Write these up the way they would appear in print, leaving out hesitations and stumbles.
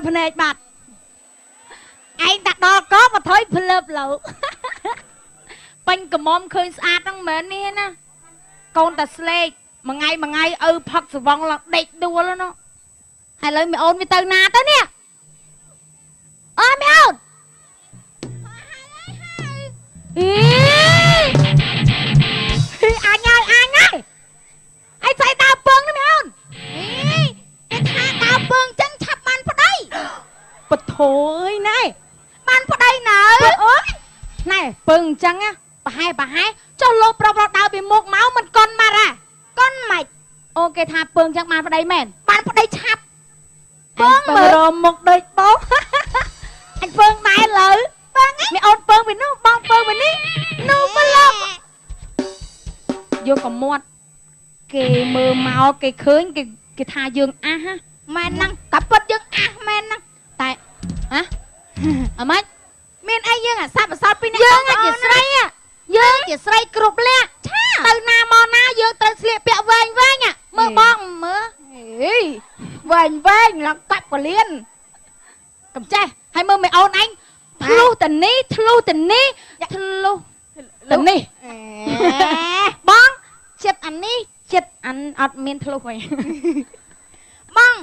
ភ្នែកបាត់ឯងដាក់ដល់កមកថយភ្លើបឡូវបាញ់កំមឃើញស្អាតហ្នឹងមែននេះណាកូនតាស្លេកមួយថ្ងៃឪផឹកស្វងឡើងដេកដួលនោះហើយឥឡូវមីអូនវាទៅណាទៅនេះអូមីអូនអញហើយអីស្អីដើរពងនេះមីអូនគេថាដើរពងចឹងឆាប់បានប្តីពធអើយណែបានប្តីណើអូយណែពឹងអញ្ចឹងប្រហែលចុះលោកប្រុសដើរពីមុខមកមិនកុនមកហ่ะកុនមិនអូគេថាពឹងអញ្ចឹងបានប្តីមែនបានប្តីឆាប់ពឹងមើលរមុខដូចបងអញពឹងដែរលើពឹងមីអូនពឹងពីនោះបងពឹងពីនេះនោះមកលោកយកកមាត់គេមើលមកគេឃើញគេថាយើងអះមែនហ្នឹងតែពិតយើងអះមែនហ្នឹងតែហ៎អម៉េចមានអីយើងអាសត្វបសល់ពីនេះយើងជាស្រីយើងជាស្រីគ្រប់លក្ខទៅណាមកណាយើងត្រូវស្លៀកពាក់វែងមើលបងមើលវែងឡើងកាប់កលៀនកំចេះហើយមើលមេអូនអញធ្លុះតនេះបងចិត្តអានេះចិត្តអានអត់មានធ្លុះហីបង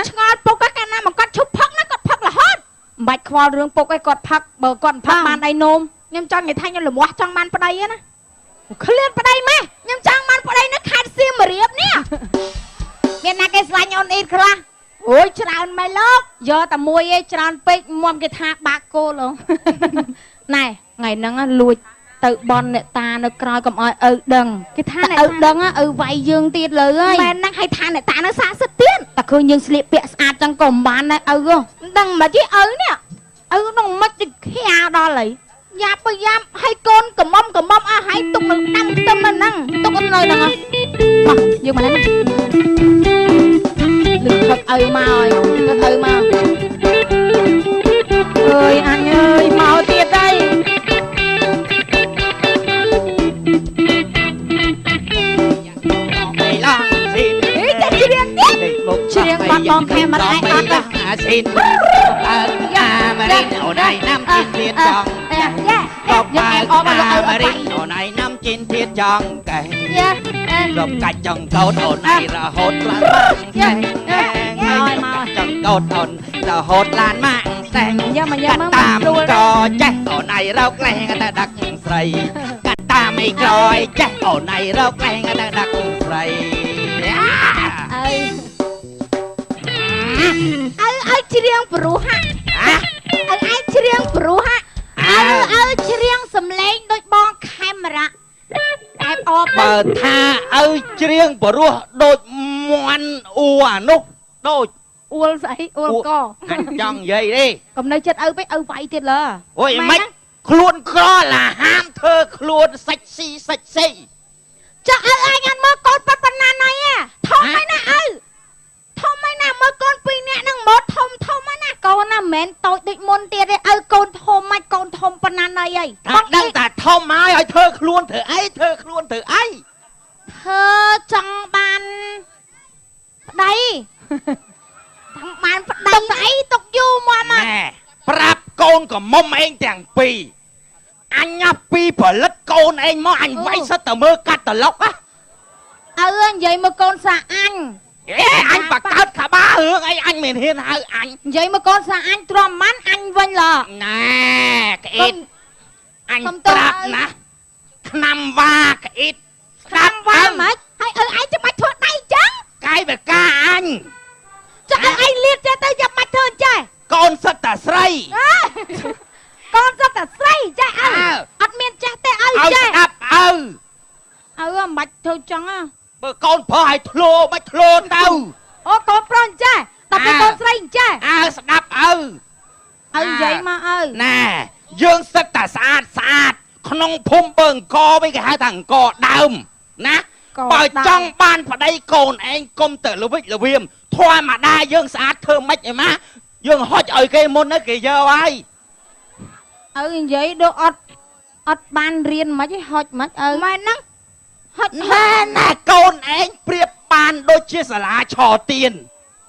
ឆ្ងល់ពុកកាលណាមកគាត់ឈប់ផឹកណាគាត់ផឹករហូតមិនបាច់ខ្វល់រឿងពុកឯងគាត់ផឹកបើគាត់ផឹកបានដៃនោមខ្ញុំចង់និយាយថាខ្ញុំលំងាស់ចង់បានប្តីណាឃ្លានប្តីម៉េះខ្ញុំចង់បានប្តីនៅខេត្តសៀមរាបនេះមានណាគេស្លាញ់អូនអ៊ីតខ្លះអូយច្រើនម៉ែលោកយកតែមួយឯងច្រើនពេកមុំគេថាបាក់គោលណែថ្ងៃហ្នឹងលួចទៅបនអ្នកតានៅក្រោយកុំឲ្យឪដឹងគេថាអ្នកឪដឹងឪវាយយើងទៀតលើហើយមែនហ្នឹងឲ្យថាអ្នកតានៅសាសិទ្ធទៀតតែឃើញយើងស្លៀកពាក់ស្អាតចឹងក៏មិនបានដែរឪមិនដឹងមិនទេឪនេះឪនោះមិនទៅខៀដល់ហើយយ៉ាប់ឲ្យកូនកំមុំអស់ឲ្យទុកនៅដាំខ្ទឹមហ្នឹងទុកនៅហ្នឹងមកយើងមកហ្នឹងលឺផឹកឪមកហើយឪមកអើយអញអើយមកទៀតហើយច្រៀងបាត់បងខេមរ៉ាអត់អាស៊ីនអាម៉ារីអូនឯណាំជិនទៀតចង់ក៏បែកអាម៉ារីអូនឯណាំជិនទៀតចង់កែលំកាច់ចង់កោតអូនឯរហូតឡានម៉ាក់សែងឲ្យមកចង់កោតអូនរហូតឡានម៉ាក់សែងយកមកតាមក៏ចេះអូនឯរោគលែងតែដាក់ស្រីកាត់តាមអីក្រោយចេះអូនឯរោគលែងតែដាក់ស្រីឲ្យច្រៀងព្រោះហាឲ្យច្រៀងព្រោះហាឲ្យច្រៀងសំឡេងដូចបងខេមរ៉ាតែអបបើថាឲ្យច្រៀងព្រោះដូចមន់អ៊ូអានោះដូចអ៊ូលស្អីអ៊ូលកអញចង់និយាយទេកុំនៅចិត្តឪពេកឪវាយទៀតលើអូយមិនខ្លួនក្រឡាហាមធ្វើខ្លួនសាច់ស៊ីចាឪអញអត់មើលកូនប៉ប៉ុណ្ណាណៃធំហើយណាឪធំហើយណាមើលកូនពីរនាក់ហ្នឹងមកធំហើយណាកូនណាមិនមែនតូចដូចមុនទៀតទេឪកូនធំមិនកូនធំប៉ុណ្ណាណៃអីបងដឹងតែធំហើយឲ្យធ្វើខ្លួនធ្វើអីធ្វើចង់បានប្តីចង់បានប្តីស្អីទុកយូរមកណែប្រាប់កូនកំមុំឯងទាំងពីរអញញ៉ាប់ពីផលិតកូនឯងមកអញវាយសិតតែមើលកាត់តឡុកឪនិយាយមើលកូនសាអញអញបកើតក្បាលរឿងអីអញមិនហ៊ានហៅអញនិយាយមើលកូនសាអញទ្រាំម៉ាន់អញវិញឡណែក្អ៊ីតអញប្រាប់ណាឆ្នាំវ៉ាក្អ៊ីតឆ្នាំវ៉ាមិនហើយឪឯងចាំបាច់ធ្វើដៃចឹងកាយបកាអញចាឪឯងលៀតចេះទៅចាំបាច់ធ្វើចេះកូនសិតតែស្រីកូនសិតតែស្រីចេះឪអត់មានចេះទេឪចេះស្ដាប់ឪមិនបាច់ធ្វើចឹងបើកូនប្រុសឲ្យធ្លោមិនធ្លោទៅអូកូនប្រុសចេះតែពេលកូនស្រីចេះស្ដាប់ឪនិយាយមកឪណែ យើងសឹកតែស្អាតក្នុងភូមិបើអង្គវិញគេហៅថាអង្គដើមណាបើចង់បានប្តីកូនឯងកុំទៅល្វិចល្វៀមធម្មតាយើងស្អាតធ្វើម៉េចអីម៉ាយើងហុចឲ្យគេមុនគេយកហើយនិយាយដូចអត់បានរៀនមិនហុចមិនម៉ែហ្នឹងហុចណាកូនឯងប្រៀបបានដូចជាសាលាឆោទៀន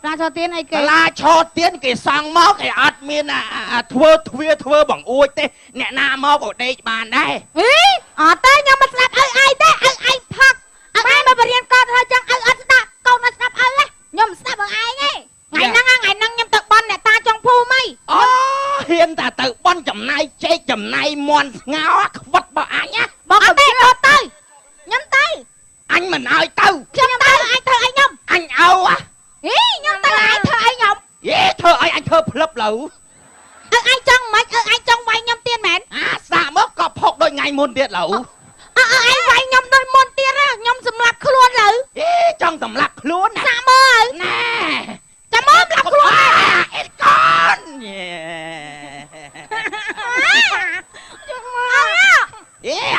សាលាឆោទៀនអីគេសាលាឆោទៀនគេសង់មកគេអត់មានធ្វើបង្អួចទេអ្នកណាមកក៏ដេកបានដែរអត់ទេខ្ញុំមិនស្ដាប់ឲ្យឯងទេឲ្យឯងផឹកម៉ែមកបរៀនកូនថាចឹងឲ្យអត់ស្ដាប់កូនអត់ស្ដាប់ឲ្យខ្ញុំស្ដាប់ឲ្យឯងទេថ្ងៃហ្នឹងខ្ញុំទៅបន់អ្នកតាចុងភូមិអូហ៊ានតែទៅបន់ចំណាយចេកចំណាយមន់ស្ងោខ្វិតបើអញណាបងអត់ទេអត់ទៅខ្ញុំទៅអញមិនឲ្យទៅខ្ញុំទៅឯងធ្វើឲ្យខ្ញុំអញអោខ្ញុំទៅឯងធ្វើឲ្យខ្ញុំធ្វើឲ្យអញធ្វើផ្លឹបឡូវឯងចង់មិនឯងចង់វាយខ្ញុំទៀតមែនសាកមកក៏ផុកដូចថ្ងៃមុនទៀតឡូវឯងវាយខ្ញុំដូចមុនទៀតខ្ញុំសម្លាប់ខ្លួនឡូវចង់សម្លាប់ខ្លួនណាសាកមើលណែចាំមើលសម្លាប់ខ្លួនអេតកូន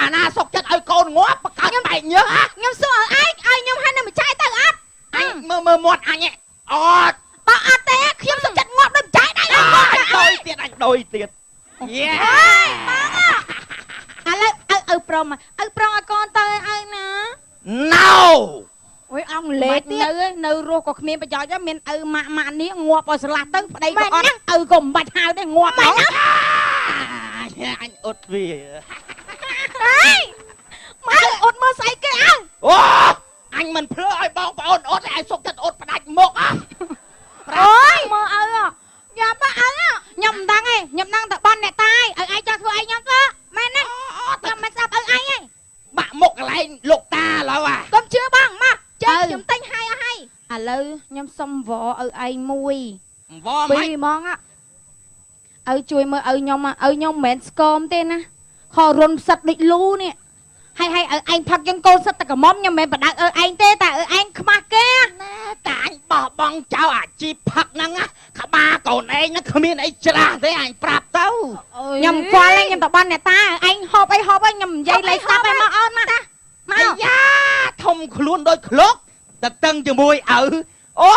អាណាសុកចិត្តឲ្យកូនងាប់បកខ្ញុំបែកញើសខ្ញុំសួរឲ្យឯងឲ្យខ្ញុំឲ្យនៅម្ចាស់ទៅអត់អញមើលមាត់អញអត់បើអត់ទេខ្ញុំសុកចិត្តងាប់ដូចម្ចាស់ដែរអញដូយទៀតយេឥឡូវឪប្រមឲ្យកូនទៅឲ្យណា No អូយអង់គ្លេសនៅរស់ក៏គ្មានប្រយោជន៍មានឪម៉ាក់នេះងាប់ឲ្យស្លាប់ទៅប្តីក៏អត់ឪក៏មិនបាច់ហៅទេងាប់ហ្នឹងអញអត់វាម៉ែអត់មើលស្អីគេអូអញមិនភ្លើឲ្យបងប្អូនអត់ឯងសុកចិត្តអត់ផ្ដាច់មុខអូយមើលឪយ៉ាប់ខ្ញុំមិនដឹងទេខ្ញុំដឹងតែបន់អ្នកតាឲ្យឯងចង់ធ្វើអីខ្ញុំធ្វើម៉ែណាខ្ញុំមិនស្ដាប់ឪឯងទេបាក់មុខកន្លែងលោកតាឡូវកុំជឿបងមកជើខ្ញុំទិញឲ្យឥឡូវខ្ញុំសុំវល់ឪឯងមួយវល់មិនហ្មងឪជួយមើលឪខ្ញុំមិនមែនស្គមទេណាខរុនផ្សិតដូចលូនេះហើយឪឯងផឹកយ៉ាងកូនសិតតែកមុំខ្ញុំមិនមែនបដៅឪឯងទេតែឪឯងខ្មាស់គេណាតែអញបោះបង់ចោលអាជីពផឹកហ្នឹងក្បាលកូនឯងហ្នឹងគ្មានអីច្រាស់ទេអញប្រាប់ទៅខ្ញុំខ្វល់ខ្ញុំទៅបានអ្នកតាឯងហូបអីខ្ញុំនិយាយលេខស្ដាប់ឲ្យមកអូនមកយ៉ាធំខ្លួនដូចឃ្លោកតែតឹងជាមួយឪអូ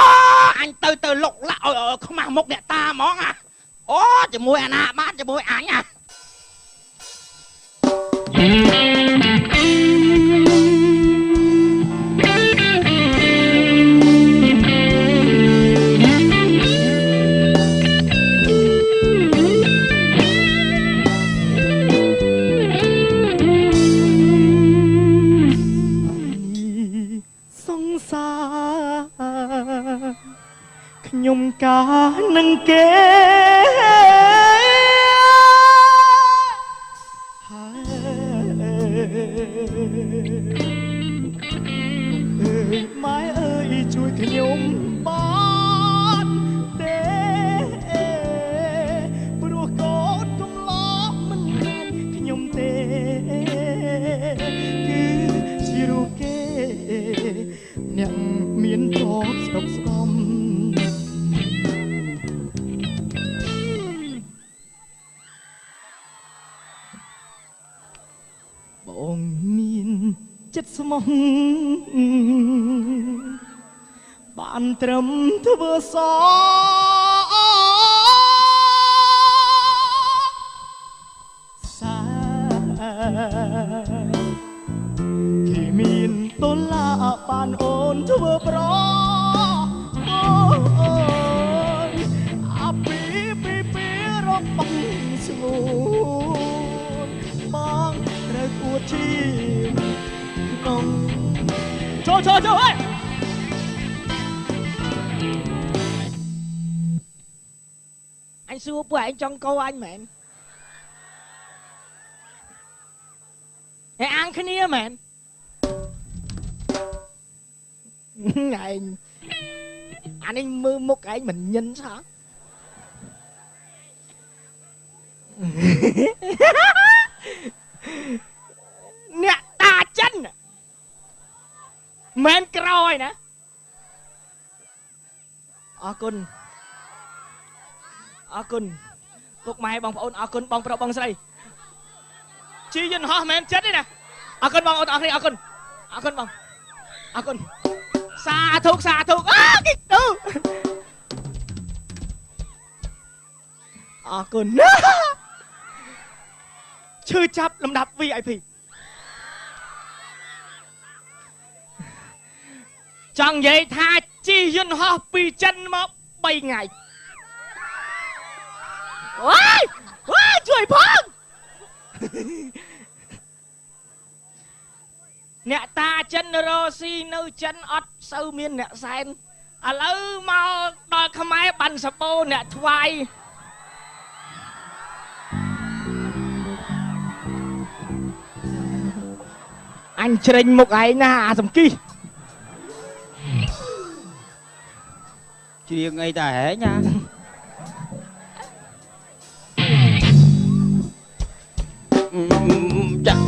អញទៅលុកលាក់ឲ្យខ្មាស់មុខអ្នកតាហ្មងអូជាមួយអាណាបានជាមួយអញខ្ញុំកានឹងគេម៉ែអើយជួយខ្ញុំបានទេព្រោះកូនកំឡោះមិនមែនខ្ញុំទេគឺជារូបគេអ្នកមានទ្រព្យស្ដុកស្ដំបងមានចិត្តស្មោះបានត្រឹមធ្វើសសាគេមានដុល្លារបានអូនធ្វើប្រអូនអាពីរបងស្ងួនបងត្រូវអួតជីក្នុងចូលហេអញសួរពួកឯងចង់កោអញមែនឯអាងគ្នាមែនឯងអានេះមើលមុខឯងមិនញិនសោះអ្នកតាចិនមិនក្រោយណាអរគុណ ពុកម៉ែបងប្អូនអរគុណបងប្រុសបងស្រីជីយន្តហោះមែនចិត្តទេណាអរគុណបងប្អូនអរគ្នាអរគុណបងអរគុណសាធុអូគិតទៅអរគុណឈឺចាប់លំដាប់ VIP ចង់និយាយថាជីយន្តហោះពីចិនមក3ថ្ងៃว้ายជួយផងអ្នកតាចិនរស់ស៊ីនៅចិនអត់សូវមានអ្នកសែនឥឡូវមកដល់ខ្មែរបានសបោអ្នកថ្វាយអញជ្រិញមុខឯងណាអាសំគីច្រៀងអីតែហែងណា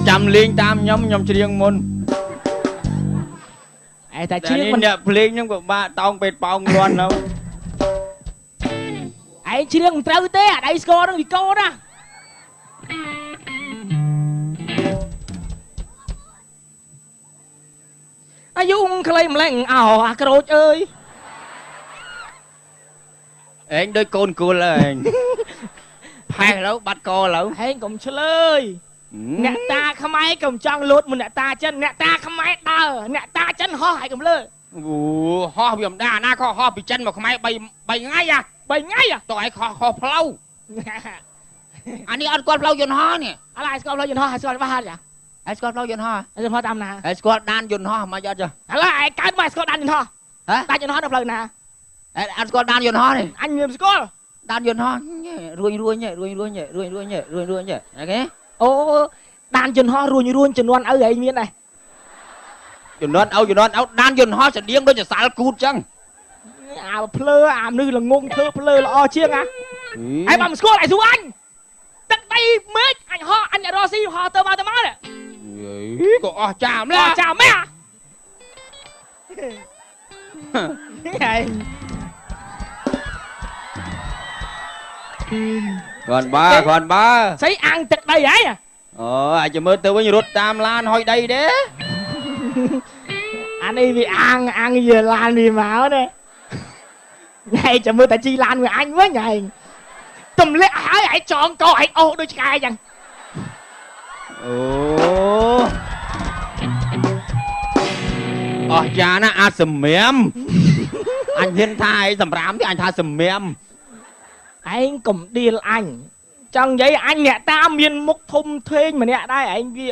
ចាំលេងតាមខ្ញុំច្រៀងមុនឯតែច្រៀងមិនអ្នកភ្លេងហ្នឹងពិបាកតោងពេទ្យប៉ោងរាន់ទៅឯងច្រៀងមិនត្រូវទេអាដៃស្គរហ្នឹងវិកោណាអាយុខ្លីម្លេះអោអាក្រូចអើយឯងដូចកូនគល់ហើយឯងផេះទៅបាត់កទៅហែងកុំឆ្លើយអ្នកតាខ្មែរកុំចង់លូតមួយអ្នកតាចិនអ្នកតាខ្មែរដើរអ្នកតាចិនហោះហើយកុំលើអូហោះវាមិនដែរណាខុសហោះពីចិនមកខ្មែរ3ថ្ងៃ3ថ្ងៃតោះឯងខុសផ្លូវអានេះអត់គាត់ផ្លូវយន្តហោះនេះអត់ឯងស្គាល់ផ្លូវយន្តហោះស្គាល់បាត់ចាឯងស្គាល់ផ្លូវយន្តហោះតាមណាឯងស្គាល់ដានយន្តហោះមកអត់ចាឥឡូវឯងកើតមកស្គាល់ដានយន្តហោះដានយន្តហោះនៅផ្លូវណាអត់ស្គាល់ដានយន្តហោះនេះអញមិនស្គាល់ដានយន្តហោះរួញអូខេអូដានយន្តហោះរួញជំនាន់ឪឯងមានដែរជំនាន់ឪដានយន្តហោះស្តៀងដូចសាល់គូតចឹងអាភ្លើអាមនុស្សល្ងងធ្វើភ្លើល្អជាងហ៎ឯងបានស្គាល់ឯងសួរអញទឹកដីមេឃអញហោះអញរស់ស៊ីហោះទៅមកក៏អស់ចាមឡាអស់ចាមម៉ែឯងគាត់បើស្អីអាំងទឹកដីហ៎អូអាចមើលទៅវិញរត់តាមឡានហុយដីទេអានេះវាអាំងយឡានវាមកទេឯងចាំមើលតែជីឡានមួយអញវិញឯងទម្លាក់ហើយឯងចងកោឯងអូសដូចឆ្កែចឹងអូអស់យ៉ាណាអាចសម្រាមអញហ៊ានថាឯងសម្រាមទេអញថាសម្រាមឯងកុំឌីលអញចង់និយាយអញអ្នកតាមានមុខធំធេងម្នាក់ដែរឯងវា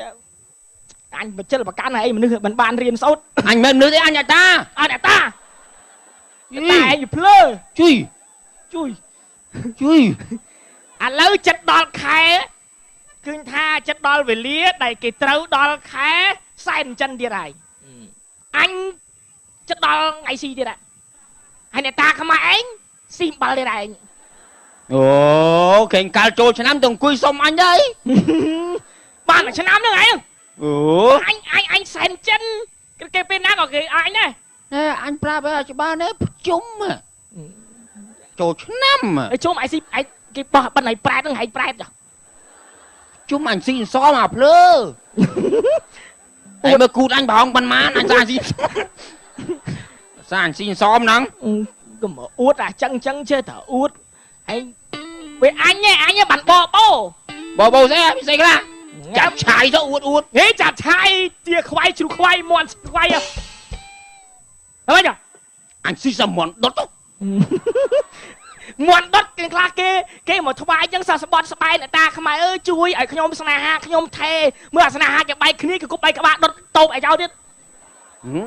អញបច្ចិលប្រកាន់ឯងមនុស្សមិនបានរៀនសូត្រអញមិនមនុស្សទេអញអ្នកតាអ្នកតាឯងវាភ្លើជួយឥឡូវចិត្តដល់ខែឃើញថាចិត្តដល់វេលាដែលគេត្រូវដល់ខែសែនចិនទៀតហើយអញចិត្តដល់ថ្ងៃស៊ីទៀតហើយអ្នកតាខ្មែរឯងស៊ីអំបិលទៀតឯងអូកេងកាល់ចូលឆ្នាំទៅអង្គុយសុំអញដែរបានមួយឆ្នាំហ្នឹងឯងអូអញសែនចិនគេពេលណាក៏គេអញដែរអញប្រាប់ឲ្យច្បាស់នេះប្រជុំចូលឆ្នាំជុំឯស៊ីឯគេបោះបិណ្ឌឲ្យប្រែតហ្នឹងហែងប្រែតជុំអញស៊ីសមកភ្លើឯមើលគូតអញប្រហងប៉ុន្មានអញសាស៊ីស៊ីសមហ្នឹងកុំអួតអាចឹងចេះតែអួតឯងពេលអញបានបបោស្អីពិសេសខ្លះចាប់ឆាយទៅអួតហេចាប់ឆាយជាខ្វាយជ្រូកខ្វាយមន់ខ្វាយហើយអញស៊ីសមន់ដុតមន់ដុតគេខ្លះគេមកថ្វាយចឹងសោះស្បត់ស្បែកអ្នកតាខ្មែរអើយជួយឲ្យខ្ញុំស្នេហាខ្ញុំថេមើលអាស្នេហាគេបែកគ្នាគេគប់បែកក្បាលដុតតូបឲ្យចោលទៀត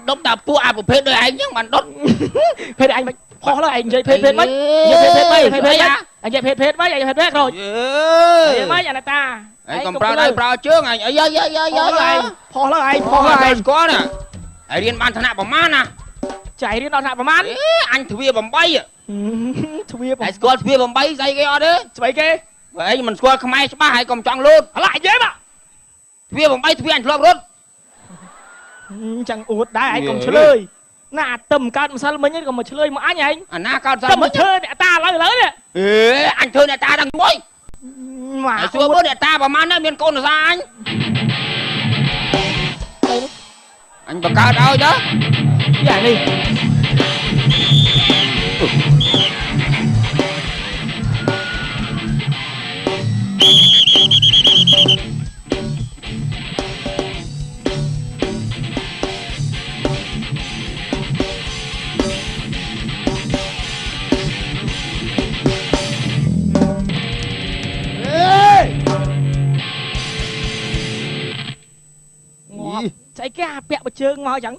ដុតតែពួកអាប្រភេទដូចឯងចឹងបានដុតភេទឯងមិនផុសឡើយឯងនិយាយភេទមិននិយាយភេទមិននិយាយភេទមិនក្រូចនិយាយមិនអាអ្នកតាឯងកំប្រើជើងឯងអីផុសឡើយឯងស្គាល់ណាឯងរៀនបានឋានៈប្រមាណណាចៃរៀនដល់ឋានៈប្រមាណអញទ្វា8ឯងស្គាល់ទ្វា8ស្អីគេអត់ទេស្អីគេឯងមិនស្គាល់ខ្មែរច្បាស់ហើយកុំចង់លូតឥឡូវនិយាយមកទ្វា8ទ្វាអញធ្លាប់រត់ចឹងអួតដែរឯងកុំឆ្លើយណាទឹមកើតម្សិលមិញក៏មកឆ្លើយមកអញឯងអាណាកើតម្សិលមិញធ្វើអ្នកតាឥឡូវនេះអេអញធ្វើអ្នកតាដល់មួយ មក ឲ្យសួរមើលអ្នកតាប្រហែលដែរមានកូនសាអញអញបង្កើតឲ្យទៅ យ៉ានេះ ងាប់ស្អីគេអាពាក់បជើងមកចឹង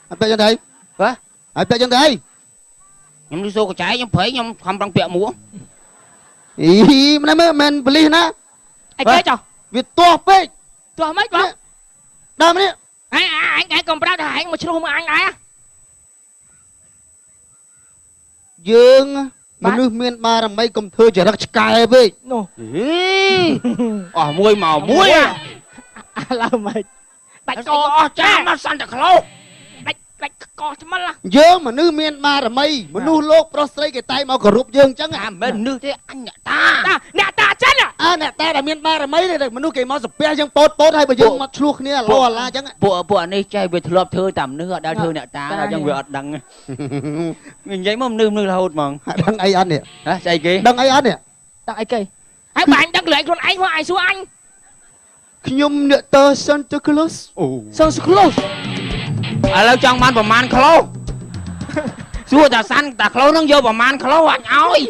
អត់ពាក់ចឹងទៅហ៎អត់ពាក់ចឹងទៅ ខ្ញុំលឺសូកចែខ្ញុំព្រៃខ្ញុំខំប្រឹងពាក់មួ អីមិនមែនមិនប៉លីសណា អីគេចុះ វាទាស់ពេក ទោះមិនបង ដើមនេះ អញកុំប្រាប់ថាអញមកឆ្លោះមកអញដែរ យើងមនុស្សមានបារមីកុំធ្វើចរិតឆ្កែពេក នោះ អស់មួយមកមួយ ឥឡូវមិនដាច់ក អស់ចាមកសន្តាក្លូស ដាច់កថ្មិល យើងមនុស្សមានបារមីមនុស្សលោកប្រុសស្រីគេតែងមកគោរពយើងអញ្ចឹង អាមិននឹកទេអញអ្នកតា អ្នកតាចិន អ្នកតែដែលមានបារមីទេមនុស្សគេមកសាពះយើងពោតហើយបើយើងមកឆ្លោះគ្នាលោអាឡាអញ្ចឹង ពួកនេះចេះវាធ្លាប់ធ្វើតាមនឿអត់ដែលធ្វើអ្នកតាអញ្ចឹងវាអត់ដឹងនិយាយមកនឿរហូតហ្មង ដឹងអីអត់នេះ ហ៎ស្អីគេ ដឹងអីអត់នេះ ដាក់អីគេហើយបាញ់ដឹងកន្លែងខ្លួនឯងមកអញសួរអញ ខ្ញុំអ្នកតើ Santa Claus អូ សងស្ក្លូស ឥឡូវចង់បានប្រមាណក្លូសសួរតាសាន់តាក្លូសនឹងយកប្រមាណក្លូសអញឲ្យ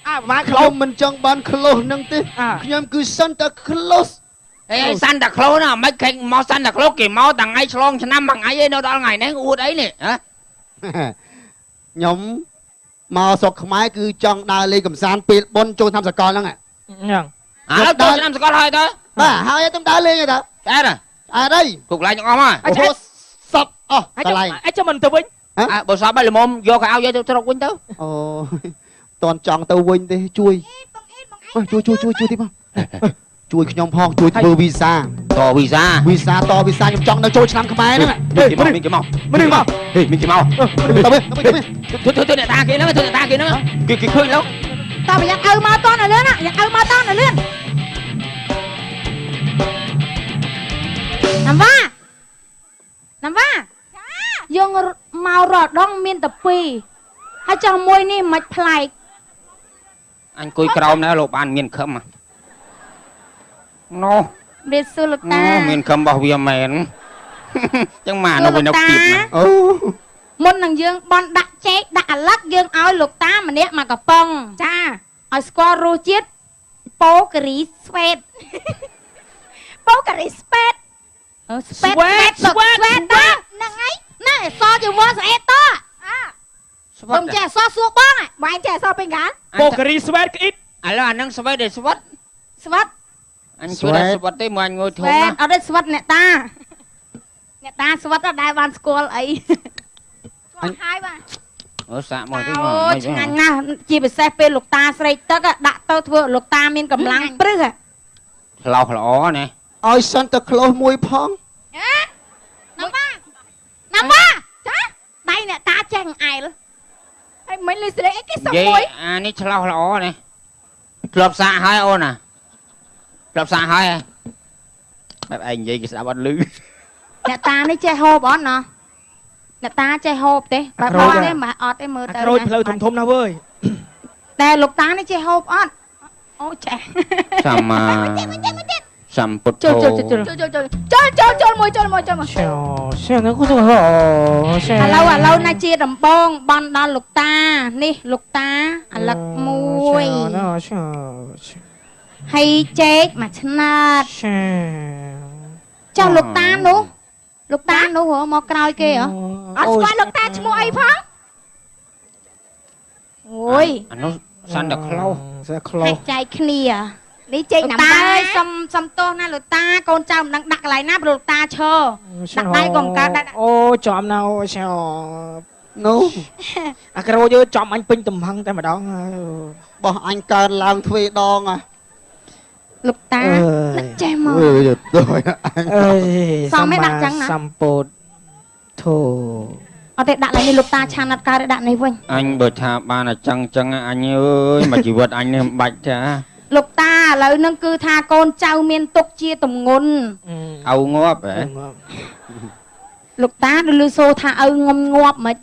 អាប្រហែល ខ្ ក្ លោ លោ មិនចង់បាន Claus នឹងទេខ្ញុំគឺ Santa Claus អេសាន់តាក្លូសណាមិនខេញមកសាន់តាក្លូសគេមកតាថ្ងៃឆ្លងឆ្នាំមួយថ្ងៃឯនៅដល់ថ្ងៃនេះអួតអីនេះហ៎ ខ្ញុំមកស្រុកខ្មែរគឺចង់ដើរលេងកំសាន្តពេលបុណ្យចូលឆ្នាំសកលហ្នឹង ហ្នឹង ឥឡូវចូលឆ្នាំសកលហើយទៅ បាទហើយទៅដើរលេងទៅ អែត អើđây គ្រប់កន្លែងទាំងអស់មក អូសពអស់កន្លែង អីចាំមិនទៅវិញ បើសបឲ្យល្មមយកកៅឲ្យទៅស្រុកវិញទៅ អូតន់ចង់ទៅវិញទេជួយជួយទីបងជួយខ្ញុំផងជួយធ្វើវីសា តវីសា វីសាតវីសាខ្ញុំចង់នៅចូលឆ្នាំខ្មែរហ្នឹង មានគេមក មិនមក ហេមានគេមក ទៅវិញ ធ្វើអ្នកតាគេហ្នឹងធ្វើអ្នកតាគេហ្នឹងគេឃើញแล้ว តើប្រយ័ត្នឪមកតនៅលឿនយ៉ាងឪមកតនៅលឿនណាំវ៉ាយើងមករដងមានតែពីរហើយចុះមួយនេះមិនប្លែក អញអង្គុយក្រោមណាលោកបានមានខឹមណូ រៀបសួរលោកតា មានខឹមរបស់វាមែនចឹងមកនៅវិញនៅពីប អូ មុននឹងយើងបន់ដាក់ចេកដាក់អាឡឹកយើងឲ្យលោកតាម្នាក់មកកំប៉ុងចាឲ្យស្គាល់រសជាតិប៉ូការីស្វេតប៉ូការីស្វេតស្វេតតាហ្នឹងហើយណែសជាមួយស្អេតតខ្ញុំចេះសសួរបងបងចេះសពេញកាល ពូការីស្វេតក្អ៊ីត ឥឡូវអានឹងស្វេតស្វិត ស្វិត អញជួយស្វិតទេមកអញងុយធំ ស្វេ ណា តអត់ទេស្វិតអ្នកតាស្វិតអត់ដែលបានស្គាល់អីស្គាល់ហើយបាទ អឺសាក់មកទេ អូឆ្ងាញ់ណាស់ជាពិសេសពេលលោកតាស្រេកទឹកដាក់ទៅធ្វើលោកតាមានកម្លាំងព្រឹស ឆ្លោះល្អណា ឲ្យ Santa Claus មួយផង ណាំវ៉ាចាដៃអ្នកតាចេះអែលហើយមិនលឺស្រែកអីគេសុំ និយា មួយ យអានេះឆ្លោះល្អណាធ្លាប់សាក់ហើយអូនណាធ្លាប់សាក់ហើយបែបឯងនិយាយគេស្ដាប់អត់ឮ អ្នកតានេះចេះហូបអត់ណោះអ្នកតាចេះហូបទេបើអត់ទេមិនអត់ទេមើលទៅ ក្រូចផ្លូវធំធំណាស់វើយ តែលោកតានេះចេះហូបអត់អូចេះ សម្មាសម្ពុទ្ធ ចូលមួយ ឆានៅគូទៅហ៎ឆា ឥឡូវណាជាដំបងបន់ដល់លោកតានេះលោកតាអាឡឹកមួយហើយចេកមួយឆ្នាតចុះលោកតានោះមកក្រោយគេហ៎អត់ស្គាល់លោកតាឈ្មោះអីផងអូយ អានោះសាន់តាក្លូស សាក្លូ ហែកចែកគ្នានេះចេកណាំតាអើយសុំទោសណាលោកតាកូនចៅមិនដឹងដាក់កន្លែងណាព្រោះលោកតាឈរដាក់ដៃក៏មិនកើតដាក់ អូចំណាអូឆា នោះ អាក្រូចយើចំអញពេញទំហឹងតែម្ដង បោះអញកើនឡើងទ្វេដង លោកតានឹកចេះមក អើយទៅ អើយ សំមិនដាក់ចឹងណា សម្ពុតធូ អត់ទេដាក់ឡើងនេះលោកតាឆានអត់កើតដាក់នេះវិញ អញបើថាបានអញ្ចឹងអញអើយមកជីវិតអញនេះមិនបាច់ចា លោកតាឥឡូវហ្នឹងគឺថាកូនចៅមានទុកជាទម្ងន់ អោងាប់ហ៎ លោកតាឮសូរថាឪងំងាប់មិន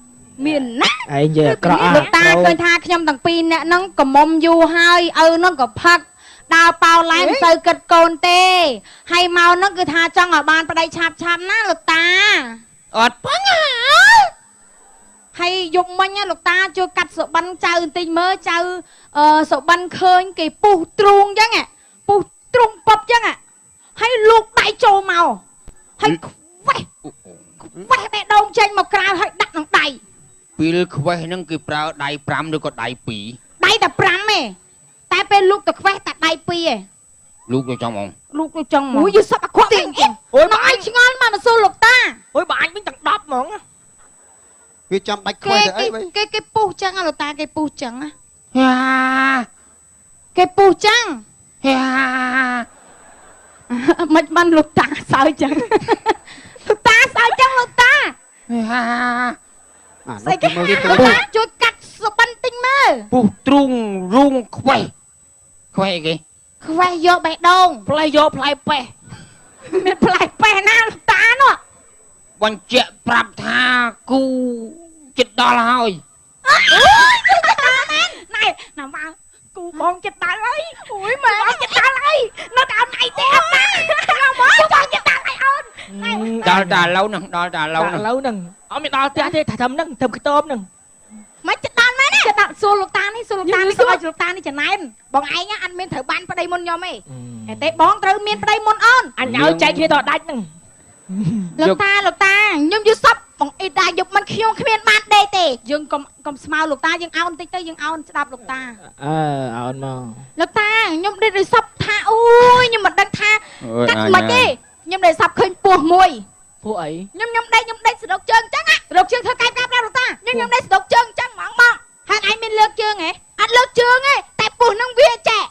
មានណា ឯងនិយាយអាក្រក់ លោកតាឃើញថាខ្ញុំទាំងពីរអ្នកហ្នឹងកំមុំយូរហើយឪហ្នឹងក៏ផឹកដើរប៉ោឡែមិនទៅគិតកូនទេហើយមកហ្នឹងគឺថាចង់ឲ្យបានប្តីឆាប់ណាលោកតា អត់បញ្ញា ហើយយកមិញណាលោកតាជួយកាត់សុបិនចៅបន្តិចមើលចៅសុបិនឃើញគេពុះទ្រូងអញ្ចឹងពុះទ្រូងពឹបអញ្ចឹងហើយលោកដៃចូលមកហើយខ្វេះបេះដងចេញមកក្រៅហើយដាក់ក្នុងដៃ ពេលខ្វេះហ្នឹងគេប្រើដៃ5ឬក៏ដៃ2 ដៃតែ5ទេតែពេលលោកទៅខ្វេះតែដៃ2ទេ លោកទៅចំអង លោកទៅចង់មកអូយយសពអក្រក់ទេអូយមកអញឆ្ងល់មកសួរលោកតា អូយបើអញវិញទាំង10ហ្មង វាចាំបាច់ខ្វែទៅអីវិញ គេពុះចឹងលោកតាគេពុះចឹង ហា គេពុះចឹង ហា មិនបានលោកតាសើចឹងលោកតាសើចឹងលោកតា ហា ស្អីគេលោកតាជួយកាត់សុបិនតិចមើល ពុះទ្រូងរូងខ្វេះខ្វេះគេ ខ្វេះយកបេះដូង ផ្លែយកផ្លែប៉េះ មានផ្លែប៉េះណាលោកតានោះ បញ្ជាក់ប្រាប់ថាគូចិត្តដល់ហើយ ណែណាមកគូបងចិត្តដល់ហើយអូយម៉ែចិត្តដល់ហើយនៅតែអត់ណៃទេអត់ណាមកមកបងចិត្តដល់ហើយអូន ដល់តែឥឡូវហ្នឹងដល់តែឥឡូវ ឥ ហ្នឹង ឡូវហ្នឹងអត់មានដល់ផ្ទះទេថាធ្វើហ្នឹងធ្វើខ្ទមហ្នឹង មិនចិត្តដល់មែនចិត្តដល់សួរលោកតានេះសួរលោកតានេះឲ្យលោកតានេះចំណែនបងឯងអត់មានត្រូវបានប្តីមុនខ្ញុំទេតែបងត្រូវមានប្តីមុនអូន អញឲ្យចែកគ្នាទៅដាច់ហ្នឹង លោកតាខ្ញុំយល់សពបងអ៊ីតាយកមិនខ្ញុំគ្មានបានដេកទេយើងកុំស្មៅលោកតាយើងអោនតិចទៅយើងអោនស្ដាប់លោកតា អើអូនមក លោកតាខ្ញុំដេកដោយសពថាអូយខ្ញុំមិនដឹងថា អើយ កាត់ អញ មិនទេខ្ញុំដេកសពឃើញពោះមួយ ពួកអី ខ្ញុំដេកស្រុកជើងអញ្ចឹងស្រុកជើងធ្វើកាយប្រាប់លោកតាខ្ញុំដេកស្រុកជើងអញ្ចឹងហ្មងហើយឯងមានលើកជើងហ៎អត់លើកជើងទេតែពោះនឹងវាចេះ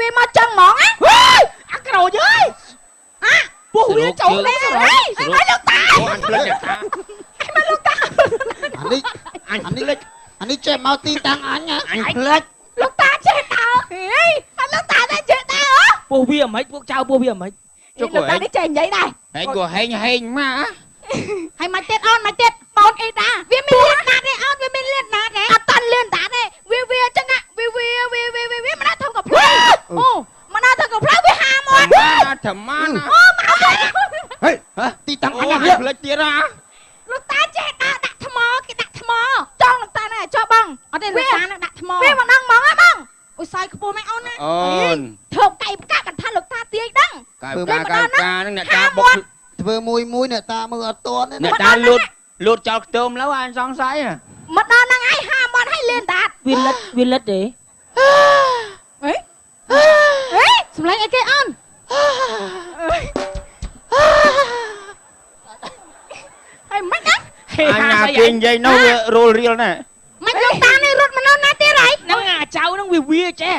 វាមកចឹងហ្មងអាក្រូចអើយ ពួកវាចូលលេ ហើយលោកតា អូអញភ្លេចតា អានេះចេះមកទីតាំងអញណា អញភ្លេច លោកតាចេះតើហេអត់លោកតាតែចេះតើ ពួកវាមិនពួកចៅពួកវាមិន លោកតានេះចេះនិយាយដែរ ហែងក៏ហែងមក ហើយមកទៀតអូនមកទៀតបងអ៊ីតាវាមានលៀនដាតទេអូនវាមានលៀនដាតទេអត់តាន់លៀនដាតទេវាអញ្ចឹងវាមិនដល់ធំក៏ផ្លែអូមិនដល់ធំក៏ផ្លែវាហាមាត់ ធម្មតា អូមក ហេទីតាំងអ អូ ញ អញ ណា ភ្លេចទៀតហ៎ លោកតាចេះដាក់ថ្មគេដាក់ថ្មចង់លោកតាណាចុះបងអត់ទេលោកតានឹងដាក់ថ្មវាមិនដឹងហ្មងហ៎បងអូស័យខ្ពស់មែនអូនណា អូន ធ្វើកៃផ្កាកថាលោកតាទាយដឹង កាយហ្នឹងអ្នកតាបុក ធ្វើមួយអ្នកតាមើលអត់តន់ទេ អ្នកតាលូតចោលខ្ទមแล้วអញសង្ស័យ មកដល់ហ្នឹងឯងហាមាត់ឲ្យលៀនដាត វាលិតទេ ហេសម្លេងអីគេអូនហើយមិនណា អញណាគេនិយាយនោះវារលរៀលណា មិនលោកតានេះរត់មកនៅណាទៀតហើយ ហ្នឹងអាចៅហ្នឹងវាចេះ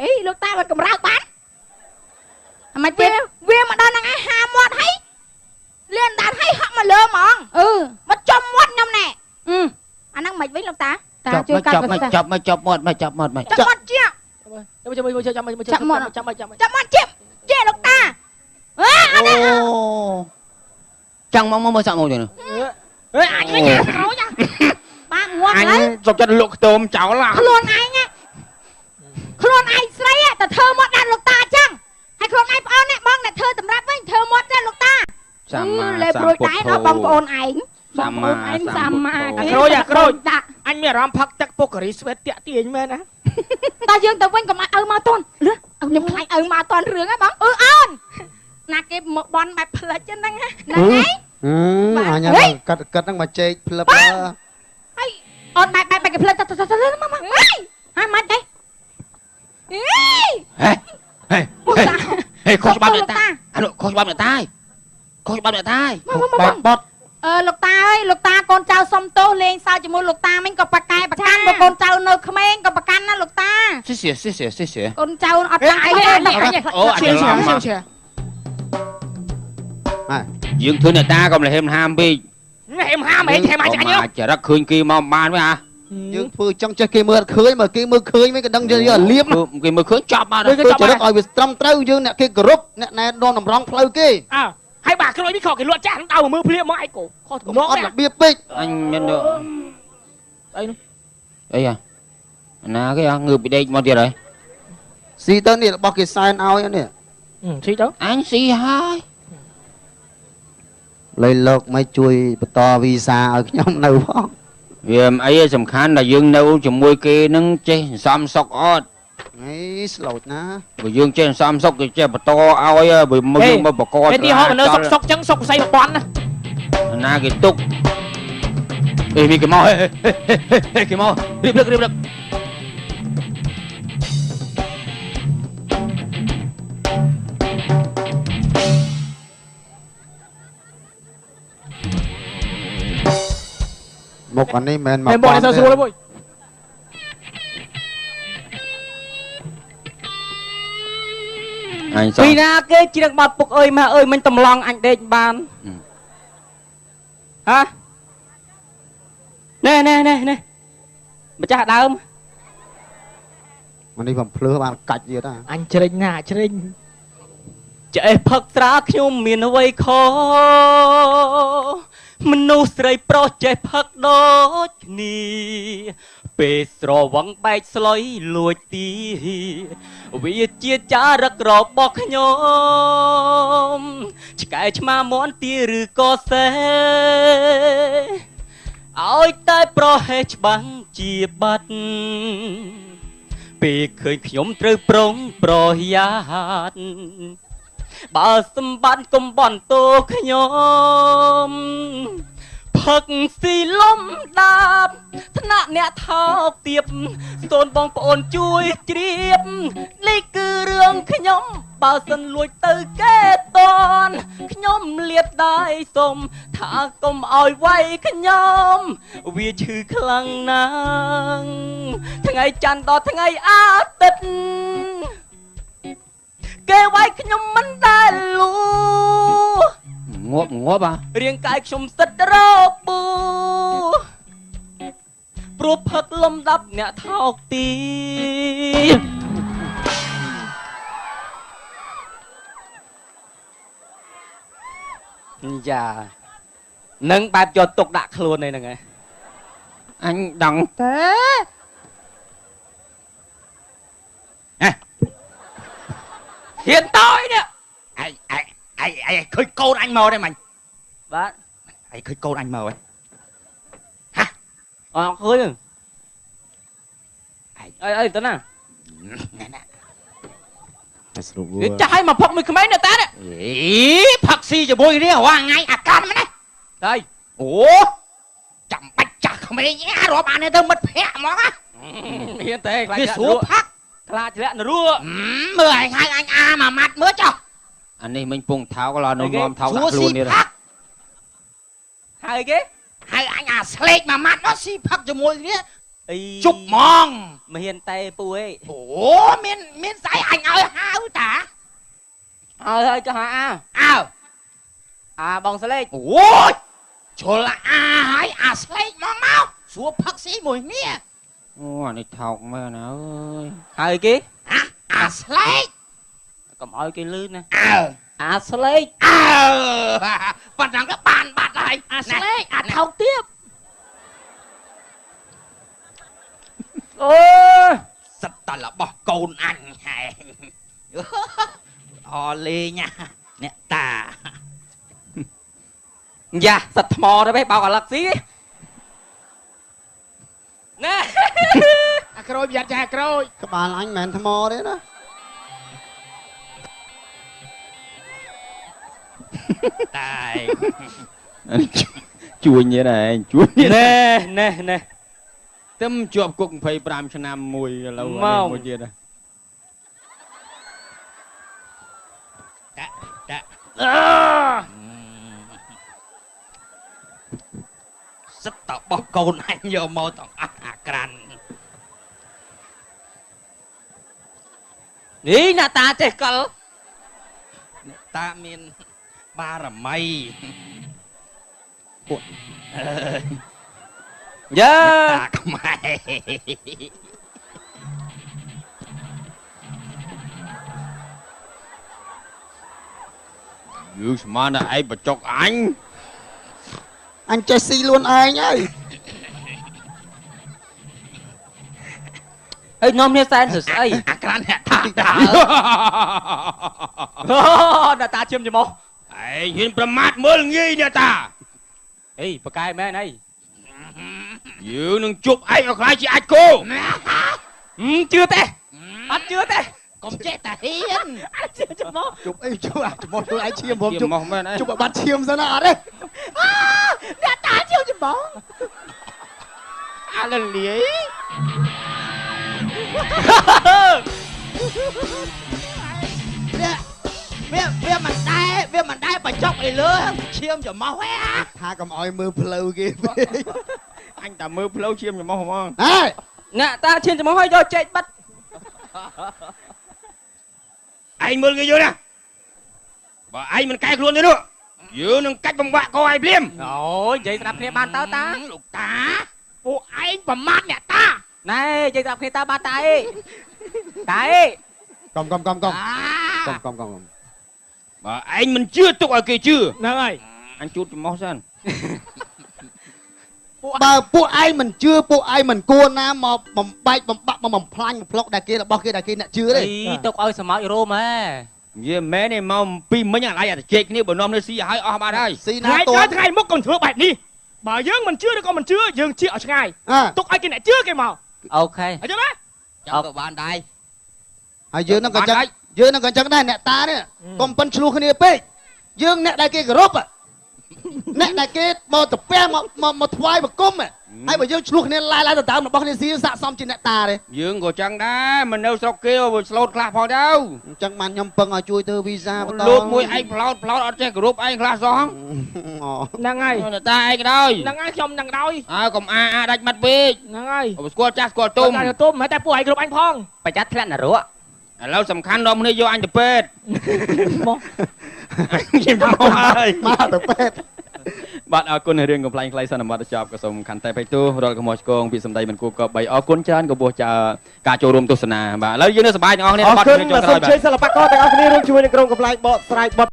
អីលោកតាមកកំរើកបានមិនទៀតវាមកដល់ហ្នឹងឯងហាមាត់ហើយលៀនដាតហើយហក់មកលើហ្មងមកចំមាត់ខ្ញុំណែអាហ្នឹងមិនវិញលោកតាជួយកាត់ចាប់មាត់ ចាំមាត់ជា ចាំមកជា ចាំមាត់ជាលោកតាអើ អូចាំមកមើលសាក់មកទៅ អញវិញក្រោយ បាក់ងាប់ អញ ហើយ សុកចិត្តលក់ខ្ទមចោល ខ្លួនឯងស្រីតែធ្វើមាត់ដល់លោកតាអញ្ចឹងហើយខ្លួនឯងប្អូននេះបងអ្នកធ្វើសម្រាប់វិញធ្វើមាត់ដល់លោកតា សម្មា លេបរួយដែរដល់បងប្អូនឯង សម្មា សម្មា ក្រូច ដាក់ អញមានអារម្មណ៍ផឹកទឹកពុកការីស្វេតតាក់ទាញមែនណា តើយើងទៅវិញកុំឲ្យឪមកតន់លឺខ្ញុំខ្លាចឪមកតន់រឿងហ៎បងអូនណាគេមកបន់បែបផ្លិចហ្នឹងណាហ្នឹងហើយ អញកាត់ហ្នឹងមកជែកផ្លឹប ហើយអូនបែបគេផ្លិចទៅមកហើយមិនទេហេខុសច្បាប់អ្នកតាអានោះខុសច្បាប់អ្នកតាខុសច្បាប់អ្នកតា បាត់បត់ លោកតាអើយលោកតាកូនចៅសុំទោសលេងសើចជាមួយលោកតាមិញក៏ប្រកែប្រកាន់បើកូនចៅនៅក្មេងក៏ប្រកាន់ណាលោកតា សិស កូនចៅអត់ខ្លាចទេ អូអញយើងធ្វើអ្នកតាកុំលះហេមហាមពេក em ham mày thèm ai chạy nhá chả rắc khơi kia mà bàn với à យើងធ្វើចង់ចេះគេមើលឃើញមើលគេមើលឃើញមិនក៏ដឹងយើងលៀប គេមើលឃើញចាប់បាន គឺចរិតឲ្យវាត្រឹមត្រូវយើងអ្នកគេគោរពអ្នកណែនាំតម្រង់ផ្លូវគេ hai bà cái lối biết khó cái luật cha đau mà mưa phlia mà ai cổ khó កុំអត់របៀបពេក អញមានអីនោះអីណាគេងើបពីដេកមកទៀតហើយ ស៊ីទៅនេះរបស់គេសែនឲ្យនេះ xí đó អញស៊ីហើយ លេលោកមកជួយបន្តវីសាឲ្យខ្ញុំនៅផង វាអីសំខាន់làយើងនៅជាមួយគេនឹងចេះសំសុកអត់ ហេស្លូតណា បើយើងចេះសំសុកគេចេះបន្តឲ្យបើមកយើងមកបក cái đi họ mà nơi sọc sọc trắng sọc say một con ណាគេទុកអេមានគេមកគេមករៀបលឹក មុខអានេះមិនមែនមក em bỏ đi sao xua đấy bôi អញស ពីណាគេជ្រៀងបាត់ពុកអើយម៉ែអើយមិញតម្លង់អញដេកបានហ៎ណែម្ចាស់ដើម អានេះបំភ្លឺបានកាច់ទៀតណា anh chênh nè chênh ចេះផឹកស្រាខ្ញុំមានអ្វីខមនុស្សស្រីប្រុសចេះផឹកដូចគ្នាពេលស្រវឹងបែកស្លុយលួចទីវាជាចារឹករបស់ខ្ញុំឆ្កែឆ្មាមន់ទីឬក៏សេឲ្យតែប្រហែសច្បាំងជាបាត់ពេលឃើញខ្ញុំត្រូវប្រុងប្រយ័ត្នបើសម្បត្តិកុំបន់តោខ្ញុំផឹកស៊ីលំដាប់ថ្នាក់អ្នកថោកទៀបសូនបងប្អូនជួយជ្រាបនេះគឺរឿងខ្ញុំបើសិនលួចទៅគេតនខ្ញុំលៀបដៃសុំថាកុំឲ្យវាយខ្ញុំវាឈឺខ្លាំងណាស់ថ្ងៃច័ន្ទដល់ថ្ងៃអាទិត្យគេវាយខ្ញុំមិនដែលលូ ងាប់ រាងកាយខ្ញុំសិតរពូព្រោះផឹកលំដាប់អ្នកថោកទីយ៉ានឹងបែបយកទុកដាក់ខ្លួនឯហ្នឹងឯង អញដឹងទេហ៊ានតើយនេះអីឃើញកូនអញមកទេមិញ បាទ អីឃើញកូនអញមកហ៎ អត់ឃើញអីទៅណា ស្រួល វាចាស់ឲ្យមកផឹកមួយក្មេងនៅតានេះ អីផឹកស៊ីជាមួយនេះរាល់ថ្ងៃអាកាន់ហ្នឹង ហើយ អូចាំបាច់ចាស់ក្មេងរាប់អានទៅមិត្តភ័ក្ដិហ្មង មានទេខ្លាច វា ធ្លាក់ ស្រួលផឹក ខ្លាចធ្លាក់នរੂ មើលអញអាមួយម៉ាត់មើលចុះអានេះមិញពងថោកឡើយនំថោកដាក់ខ្លួននេះ ហើយគេ ហើយអញអាស្លេកមួយម៉ាត់នោះស៊ីផឹកជាមួយនេះ អី ជប់ហ្មង មិនហ៊ានតែពូអេ អូមានស្អីអញឲ្យហៅតា ហើយចុះអា អើ បងស្លេក អូយជុលហើយអាស្លេកមកស្រួលផឹកស៊ីមួយនេះអូអានេះថោកមែនអើយ ហើយគេ អាស្លេក កុំឲ្យគេលឺណា អើ អាស្លេក ប៉ណ្ណឹងក៏បានបាត់ហើយ à slay à thâu tiếp អូ សិតតរបស់កូនអញហែងអលេងអ្នកតា យ៉ាសិតថ្មទៅបេបោកអាឡឹកស៊ីណែ à crôi giặt cha crôi ក្បាលអញមិនមែនថ្មទេណា តែ ជួយញ៉ែដែរជួយ ណែ តែមិនជាប់គុក25ឆ្នាំមួយឥឡូវមួយទៀតសិតតរបស់កូនអញយកមកទាំងអស់អាក្រាន់ នេះអ្នកតាចេះកល តាមានបារមី យើ តាខ្មែរ យើងស្មានតែឯងបច្ចុកអញ អញចេះស៊ីខ្លួនឯងហើយ អីនាំគ្នាសែនសើស្អី អាក្រានអ្នកតា អូអ្នកតាឈាមច្រមុះ ឯងហ៊ានប្រមាថមើលងាយអ្នកតា អីប៉កែមែនអី យើងនឹងជប់ឯងឲ្យខ្លាចជាអាចគោ ជឿទេអត់ជឿទេ កុំចេះតែហ៊ាន ឈាមច្រមុះ ជប់អីជប់អាច្មោះខ្លួនឯងឈាមผมជ ជុ ប់ ំមកមែនឯង ជប់ឲ្យបាត់ឈាមសិនណាអត់ទេ អ្នកតាឈាមច្រមុះ អាលលាយ វាមិនដែរបច្ចុកអីលើឈាមច្រមុះហ៎ ថាកុំឲ្យមើលផ្លូវគេ អញតែមើលផ្លូវឈាមច្រមុះហ្មង ហើយ អ្នកតាឈាមច្រមុះឲ្យយកចេកបាត់ ឯងមើលគេយកណាបើឯងមិនកែខ្លួនទេនោះយើងនឹងកាច់បំបាក់កឯងភ្លាម អូយនិយាយស្ដាប់គ្នាបានទៅតា លោកតា ពួកឯងប្រមាថអ្នកតា ណែនិយាយស្ដាប់គ្នាតើបានតាអីតាអី កុំ À. កុំបើឯងមិនជឿទុកឲ្យគេជឿ ហ្នឹងហើយ អញជូតច្រមុះសិន បើពួកឯងមិនជឿពួកឯងមិនគួរណាមកបំបែកបំបាក់មកបំផ្លាញបំផ្លុកដែលគេរបស់គេដែលគេអ្នកជឿទេ អីទុកឲ្យសមោចរោមហ៎ និយាយមែនទេមកពីមិញអាឡៃអាជែកគ្នាបើនាំនៅស៊ីឲ្យអស់បាត់ហើយ ស៊ីណា ថ្ងៃ តួ ក្រោយថ្ងៃមុខកុំធ្វើបែបនេះបើយើងមិនជឿឬក៏មិនជឿយើងជៀកឲ្យឆ្ងាយ អើ ទុកឲ្យគេអ្នកជឿគេមក អូខេ អញ្ចឹងណា ចាំក៏បានដែរ ហើយយើងនឹងក៏ចឹងយើងនឹងក៏ចឹងដែរអ្នកតានេះកុំប៉ិនឆ្លោះគ្នាពេកយើងអ្នកដែលគេគោរពអ្នកដែលគេមកទៅពះមកថ្វាយបង្គំហើយបើយើងឆ្លោះគ្នាឡាយទៅតាមរបស់គ្នាស៊ីស័កសមជាអ្នកតាទេ យើងក៏ចឹងដែរមិននៅស្រុកគេបើស្លូតខ្លះផងទៅ អញ្ចឹងបានខ្ញុំពឹងឲ្យជួយធ្វើវីសាបន្ត លោកមួយឯងផ្លោតអត់ចេះគោរពឯងខ្លះសោះ ហ្នឹងហើយ តាឯងក៏ដោយ ហ្នឹងហើយខ្ញុំនឹងដោយ អើកុំអាដាច់មាត់ពេក ហ្នឹងហើយ ស្គាល់ចាស់ស្គាល់ទុំ តែទៅទុំតែពួកឯងគ្រប់អញផង ប្រយ័ត្នធ្លាក់នរក ឥឡូវសំខាន់រំគ្នាយកអញទៅពេទ្យ មក ខ្ញុំមកហើយ មកទៅពេទ្យ បាទអរគុណរឿងកំ pl ែងខ្លីសន្មតចប់ក៏សូមខន្តីបៃទូរលកំហុសឆ្គងពីសម្ដីមិនគួរក៏បីអរគុណច្រើនក៏បោះចាការចូលរួមទស្សនាបាទឥឡូវយើងនៅសប្បាយទាំងអស់គ្នា អរ បាត់ គុណ គ្នាចុង សូ ក្រោ ម យបាទ ជួយសិល្បករទាំងអស់គ្នារួមជាមួយនឹងក្រុមកំ pl ែងបកស្រាយបទ